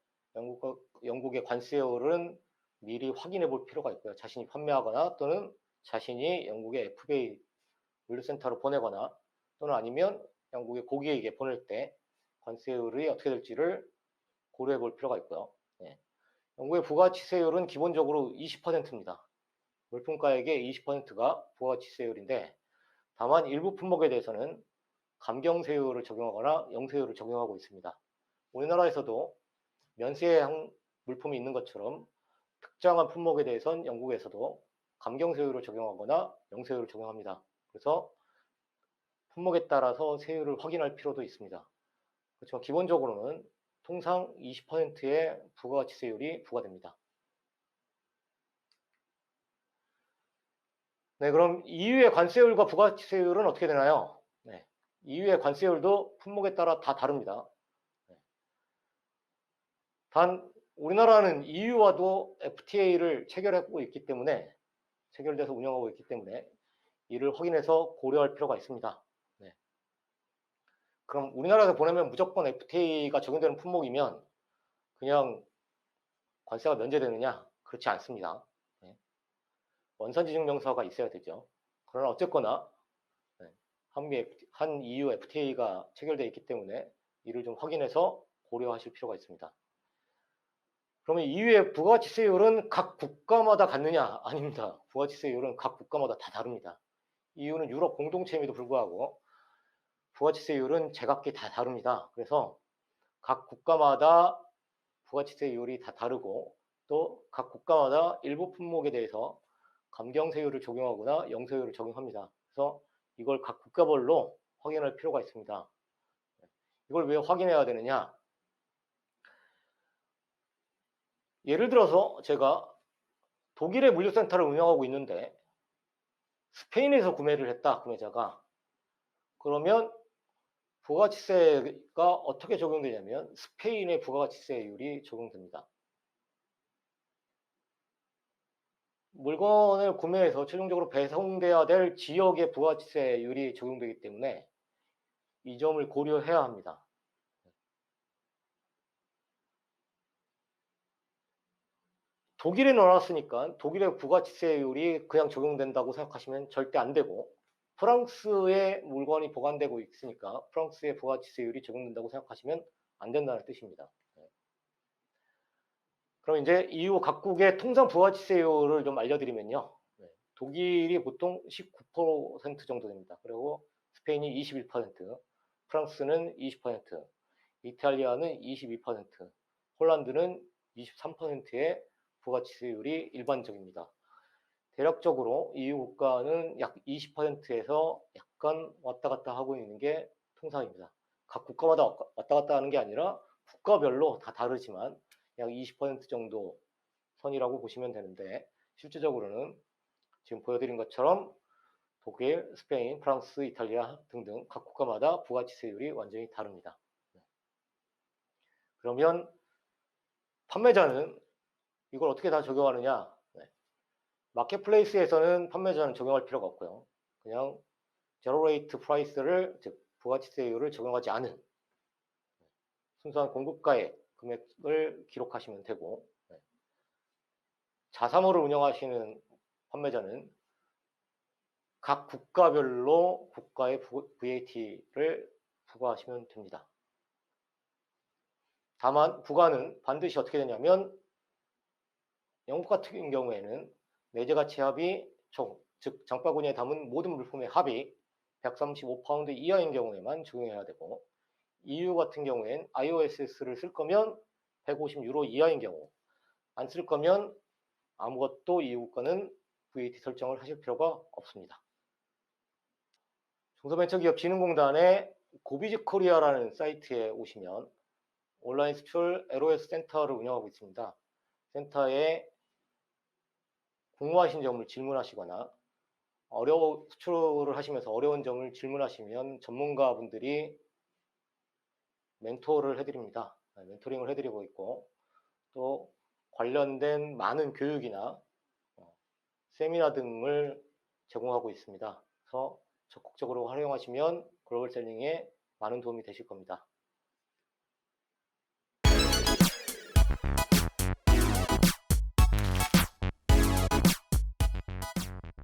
영국의 관세율은 미리 확인해 볼 필요가 있고요. 자신이 판매하거나 또는 자신이 영국의 FBA 물류센터로 보내거나 또는 아니면 영국의 고객에게 보낼 때 관세율이 어떻게 될지를 고려해 볼 필요가 있고요. 네. 영국의 부가가치세율은 기본적으로 20%입니다. 물품가액의 20%가 부가가치세율인데 다만 일부 품목에 대해서는 감경세율을 적용하거나 영세율을 적용하고 있습니다. 우리나라에서도 면세한 물품이 있는 것처럼 특정한 품목에 대해서는 영국에서도 감경세율을 적용하거나 영세율을 적용합니다. 그래서 품목에 따라서 세율을 확인할 필요도 있습니다. 그렇지만 기본적으로는 통상 20%의 부가가치세율이 부과됩니다. 네, 그럼 EU의 관세율과 부가가치세율은 어떻게 되나요? 네, EU의 관세율도 품목에 따라 다 다릅니다. 네. 단 우리나라는 EU와도 FTA를 체결하고 있기 때문에 체결돼서 운영하고 있기 때문에 이를 확인해서 고려할 필요가 있습니다. 네. 그럼 우리나라에서 보내면 무조건 FTA가 적용되는 품목이면 그냥 관세가 면제되느냐? 그렇지 않습니다. 네. 원산지증명서가 있어야 되죠. 그러나 어쨌거나 한 EU FTA가 체결되어 있기 때문에 이를 좀 확인해서 고려하실 필요가 있습니다. 그러면 EU의 부가가치세율은 각 국가마다 같느냐? 아닙니다. 부가가치세율은 각 국가마다 다 다릅니다. EU는 유럽 공동체임에도 불구하고 부가가치세율은 제각기 다 다릅니다. 그래서 각 국가마다 부가가치세율이 다 다르고 또 각 국가마다 일부 품목에 대해서 감경세율을 적용하거나 영세율을 적용합니다. 그래서 이걸 각 국가별로 확인할 필요가 있습니다. 이걸 왜 확인해야 되느냐? 예를 들어서 제가 독일의 물류센터를 운영하고 있는데 스페인에서 구매를 했다, 구매자가. 그러면 부가가치세가 어떻게 적용되냐면 스페인의 부가가치세율이 적용됩니다. 물건을 구매해서 최종적으로 배송돼야 될 지역의 부가가치세율이 적용되기 때문에 이 점을 고려해야 합니다. 독일에 넣어놨으니까 독일의 부가가치세율이 그냥 적용된다고 생각하시면 절대 안 되고 프랑스에 물건이 보관되고 있으니까 프랑스의 부가가치세율이 적용된다고 생각하시면 안 된다는 뜻입니다. 그럼 이제 EU 각국의 통상 부가가치세율을 좀 알려드리면요. 독일이 보통 19% 정도 됩니다. 그리고 스페인이 21%, 프랑스는 20%, 이탈리아는 22%, 홀란드는 23%의 부가가치세율이 일반적입니다. 대략적으로 EU 국가는 약 20%에서 약간 왔다 갔다 하고 있는 게 통상입니다. 각 국가마다 왔다 갔다 하는 게 아니라 국가별로 다 다르지만 약 20% 정도 선이라고 보시면 되는데 실제적으로는 지금 보여드린 것처럼 독일, 스페인, 프랑스, 이탈리아 등등 각 국가마다 부가가치세율이 완전히 다릅니다. 그러면 판매자는 이걸 어떻게 다 적용하느냐? 마켓플레이스에서는 판매자는 적용할 필요가 없고요. 그냥 제너레이트 프라이스를, 즉 부가가치세율을 적용하지 않은 순수한 공급가의 금액을 기록하시면 되고, 자사몰을 운영하시는 판매자는 각 국가별로 국가의 VAT를 부과하시면 됩니다. 다만 부과는 반드시 어떻게 되냐면 영국 같은 경우에는 내재가치 합이 즉 장바구니에 담은 모든 물품의 합이 135파운드 이하인 경우에만 적용해야 되고, EU 같은 경우엔 IOSS를 쓸 거면 150유로 이하인 경우, 안 쓸 거면 아무것도 EU 국가는 VAT 설정을 하실 필요가 없습니다. 중소벤처기업진흥공단의 고비즈 코리아라는 사이트에 오시면 온라인 수출 LOS 센터를 운영하고 있습니다. 센터에 궁금하신 점을 질문하시거나 수출을 하시면서 어려운 점을 질문하시면 전문가분들이 멘토를 해드립니다. 멘토링을 해드리고 있고, 또 관련된 많은 교육이나 세미나 등을 제공하고 있습니다. 그래서 적극적으로 활용하시면 글로벌 셀링에 많은 도움이 되실 겁니다.